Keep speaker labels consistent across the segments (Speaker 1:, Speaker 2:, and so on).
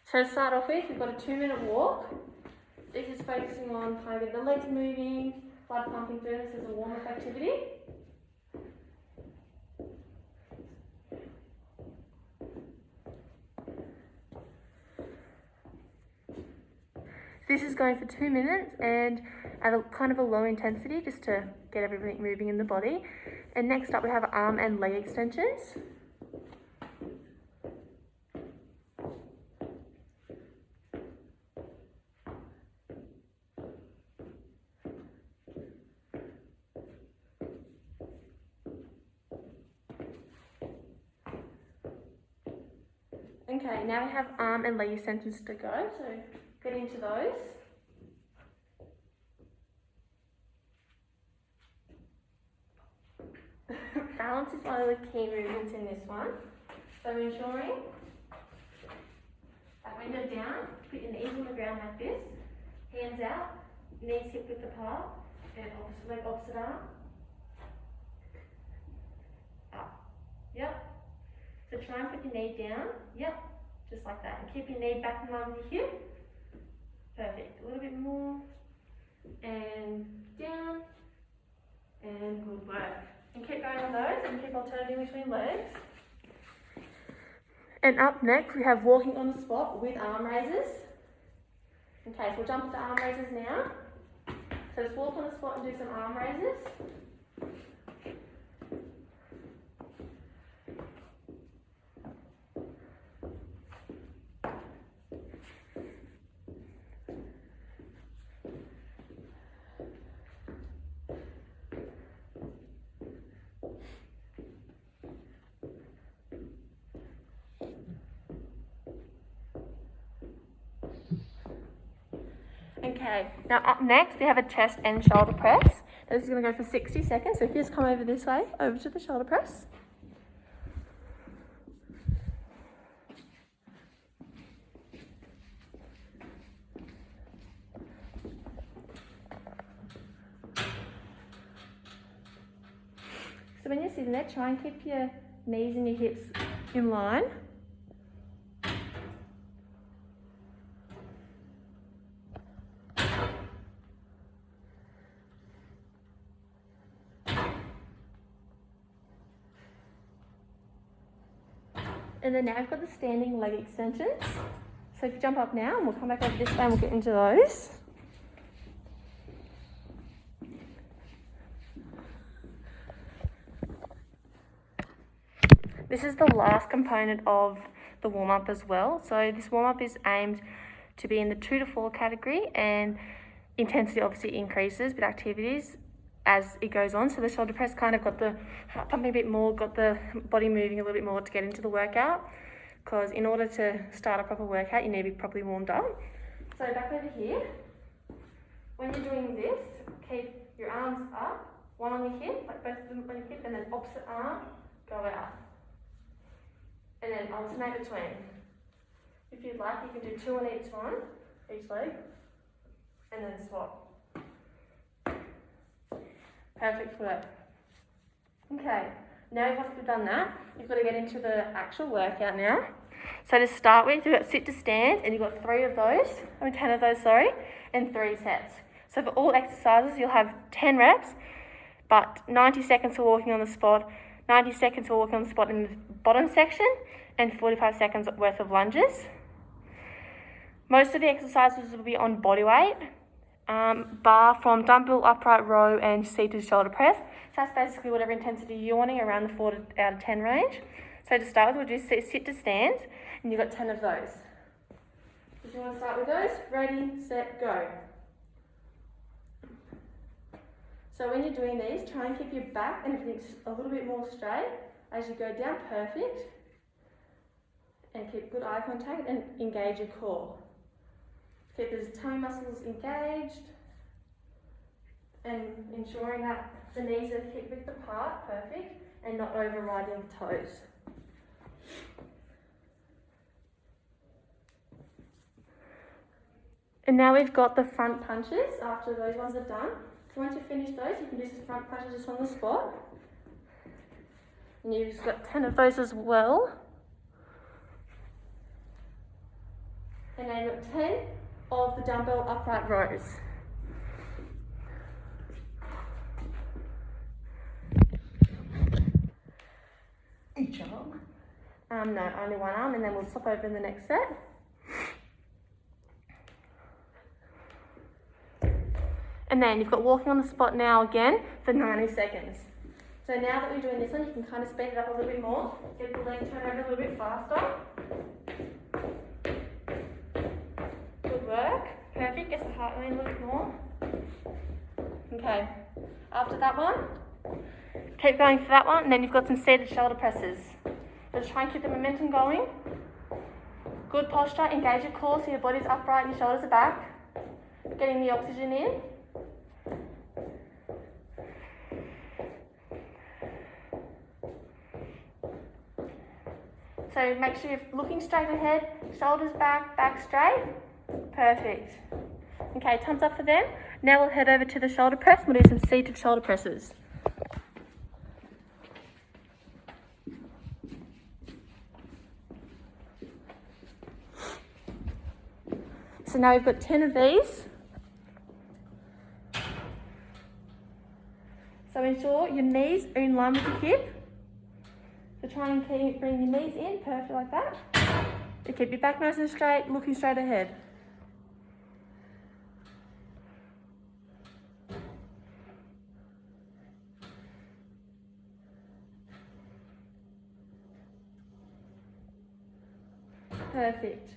Speaker 1: So to start off with, we've got a 2-minute walk. This is focusing on kind of getting the legs moving, blood pumping through. This is a warm-up activity. This is going for 2 minutes and at a kind of a low intensity just to get everything moving in the body. And next up we have arm and leg extensions. Okay, now we have arm and leg extensions to go, so get into those. Balance is one of the key movements in this one. So ensuring that when you're down, put your knees on the ground like this, hands out, knees hip width apart, and opposite leg, opposite arm. Up. Yep. So try and put your knee down. Yep. Just like that. And keep your knee back in line with your hip. Perfect. A little bit more. And down. And good work. And keep going on those and keep alternating between legs. And up next we have walking on the spot with arm raises. Okay, so we'll jump into arm raises now. So just walk on the spot and do some arm raises. Okay, now up next we have a chest and shoulder press. This is going to go for 60 seconds, so if you just come over this way, over to the shoulder press. So when you're sitting there, try and keep your knees and your hips in line. And then now we've got the standing leg extensions. So if you jump up now, and we'll come back over this way and we'll get into those. This is the last component of the warm-up as well. So this warm-up is aimed to be in the 2 to 4 category, and intensity obviously increases with activities as it goes on. So the shoulder press kind of got the heart pumping a bit more, got the body moving a little bit more to get into the workout, because in order to start a proper workout you need to be properly warmed up. So back over here, when you're doing this, keep your arms up, one on your hip, like both of them on your hip, and then opposite arm, go out. And then alternate between. If you'd like, you can do 2 on each one, each leg, and then swap. Perfect work. Okay, now once we've done that, you've got to get into the actual workout now. So to start with, you've got sit to stand, and you've got 10 of those, and 3 sets. So for all exercises, you'll have 10 reps, but 90 seconds for walking on the spot, 90 seconds for walking on the spot in the bottom section, and 45 seconds worth of lunges. Most of the exercises will be on body weight, bar from dumbbell, upright row, and seated shoulder press. So that's basically whatever intensity you're wanting, around the 4 out of 10 range. So to start with, we'll do sit to stands, and you've got 10 of those. If you want to start with those, ready, set, go. So when you're doing these, try and keep your back and everything a little bit more straight as you go down, perfect. And keep good eye contact and engage your core. Keep those tummy muscles engaged and ensuring that the knees are hip width apart, perfect, and not overriding the toes. And now we've got the front punches after those ones are done. So once you finish those, you can do some front punches just on the spot. And you've just got 10 of those as well. And then you've got 10 of the dumbbell upright rows.
Speaker 2: Each arm?
Speaker 1: No, only one arm, and then we'll swap over in the next set. And then you've got walking on the spot now again for 90 seconds. So now that we're doing this one, you can kind of speed it up a little bit more, get the leg turn over a little bit faster. Good work. Perfect. Gets the heart rate a little bit more. Okay. After that one, keep going for that one, and then you've got some seated shoulder presses. So just try and keep the momentum going. Good posture. Engage your core so your body's upright and your shoulders are back. Getting the oxygen in. So make sure you're looking straight ahead, shoulders back, back straight. Perfect. Okay, thumbs up for them. Now we'll head over to the shoulder press. We'll do some seated shoulder presses. So now we've got 10 of these. So ensure your knees are in line with your hip. So try and bring your knees in, perfect like that. And keep your back nice and straight, looking straight ahead. Perfect.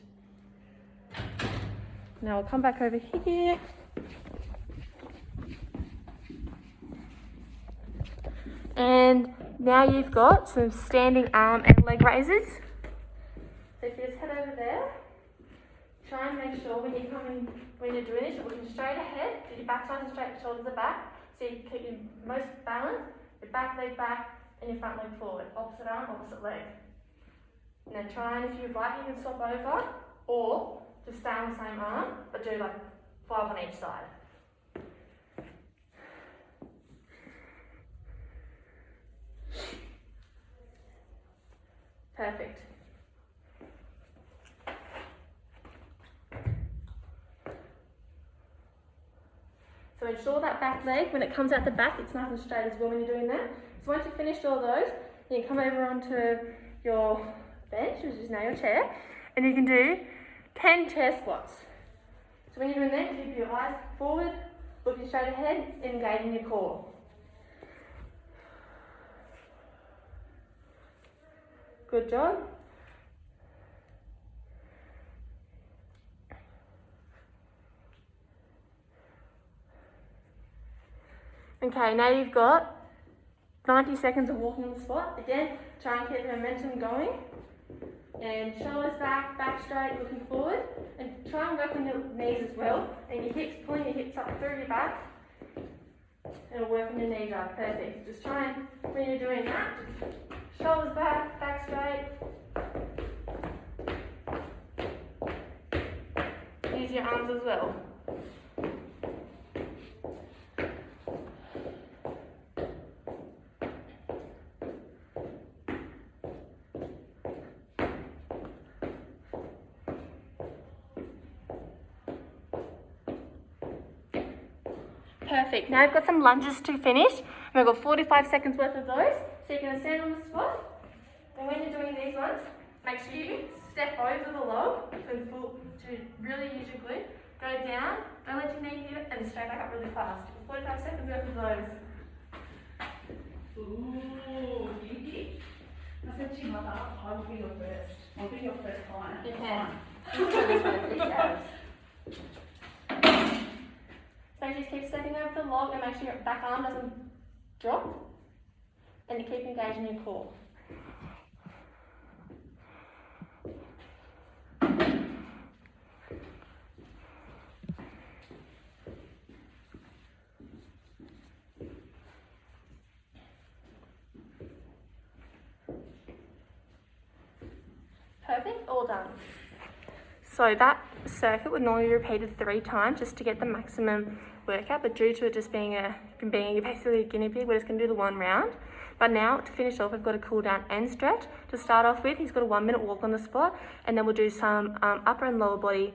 Speaker 1: Now I'll come back over here. And now you've got some standing arm and leg raises. So if you just head over there, try and make sure when you're doing this, you're looking straight ahead, get your back nice and straight, your shoulders are back, so you keep your most balance, your back leg back, and your front leg forward. Opposite arm, opposite leg. And then try and, if you'd like, you can swap over, or just stay on the same arm, but do like 5 on each side. Perfect. So ensure that back leg, when it comes out the back, it's nice and straight as well when you're doing that. So once you've finished all those, you can come over onto your bench, which is now your chair, and you can do 10 chair squats. So when you're doing that, keep your eyes forward, looking straight ahead, and engaging your core. Good job. Okay, now you've got 90 seconds of walking on the spot. Again, try and keep the momentum going. And shoulders back, back straight, looking forward. And try and work on your knees as well. And your hips, pulling your hips up through your back. And work on your knees up. Perfect. Just try and, when you're doing that, just shoulders back, back straight. Use your arms as well. Perfect. Now I've got some lunges to finish. We've got 45 seconds worth of those. So you're going to stand on the spot. And when you're doing these ones, make sure you step over the log to really use your glute. Go down, don't let your knee hit it, and straight back up really fast. 45 seconds worth of those.
Speaker 2: Ooh, you did. I said to your mother, I will be your first. I'll be your first client.
Speaker 1: You can. So you just keep stepping over the log and make sure your back arm doesn't drop. And you keep engaging your core. Perfect, all done. So that circuit would normally be repeated 3 times just to get the maximum workout, but due to it just being you're basically a guinea pig, we're just going to do the 1 round. But now, to finish off, we've got a cool down and stretch. To start off with, he's got a 1 minute walk on the spot, and then we'll do some upper and lower body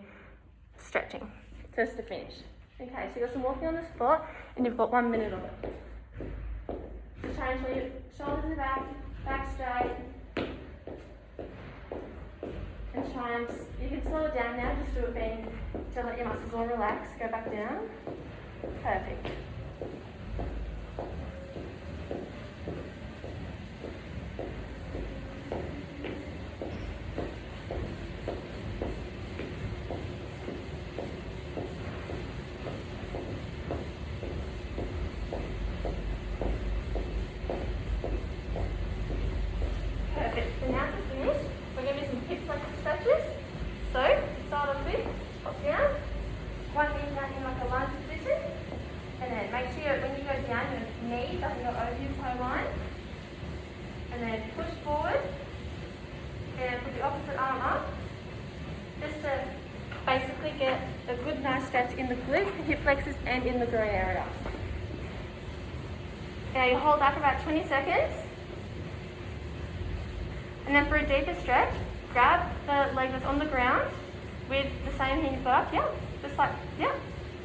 Speaker 1: stretching, just to finish. Okay, so you've got some walking on the spot, and you've got 1 minute of it. So try and show your shoulders are back straight. And try and, you can slow it down now, just do it being, to let your muscles all relax, go back down. Perfect. Perfect. So now to finish, we're going to do some hip flexion stretches. So, to start off with, hop down, one knee down in like a lunge position, and then make sure when you go down, your knee doesn't go over your toe line, and then push forward, and put the opposite arm up, just to basically get a good nice stretch in the glutes, the hip flexors, and in the groin area. Now you hold that for about 20 seconds. And then for a deeper stretch, grab the leg that's on the ground with the same hand you've got up, yeah, just like, yeah,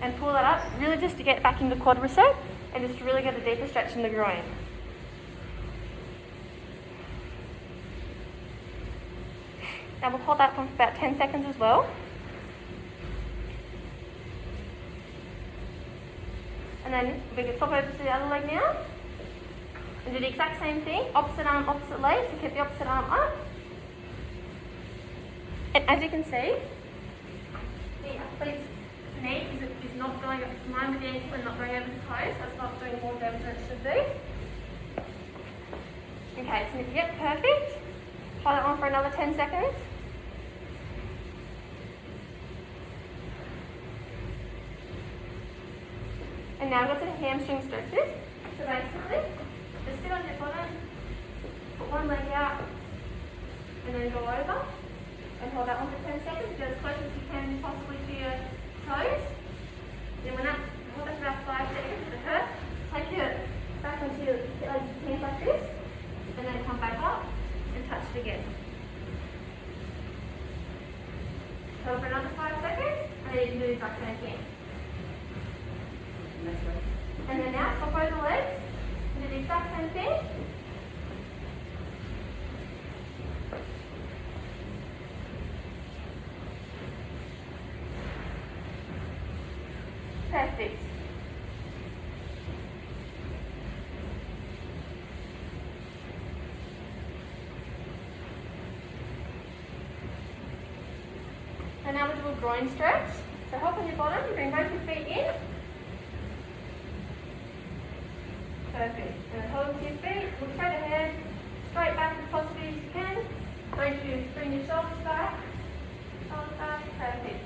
Speaker 1: and pull that up, really just to get back in the quadricep and just to really get a deeper stretch in the groin. Now we'll hold that for about 10 seconds as well. And then we can flip over to the other leg now. And do the exact same thing, opposite arm, opposite leg, so keep the opposite arm up. And as you can see, the athlete's knee is not going, it's in line with the ankle and not going over the toes, so it's not doing more damage than it should do. Okay, so yep, perfect. Hold that on for another 10 seconds. And now we've got some hamstring stretches. So basically, just sit on your bottom, put one leg out, and then go over, and hold that one for 10 seconds, get as close as you can possibly to your toes. Then when that, hold that for about 5 seconds, if it hurts, take your back onto your hands like this, and then come back up, and touch it again. Hold for another 5 seconds, and then you can do the exact same thing. And then now, swap over the legs, and do the exact same thing. Perfect. And now we'll do a groin stretch. So hop on your bottom, bring both your feet in. Perfect. And then hold onto your feet, look straight ahead, straight back as possibly as you can. Don't you bring your shoulders back, perfect.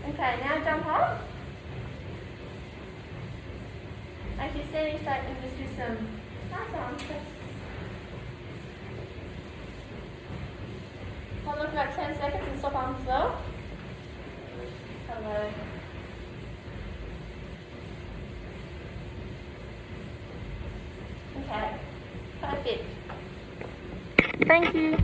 Speaker 1: Okay, now jump up. If you're standing straight, you can just do some nice arm stretches. Hold on for about 10 seconds and stop arms as well. Hello. Okay, perfect. Thank you.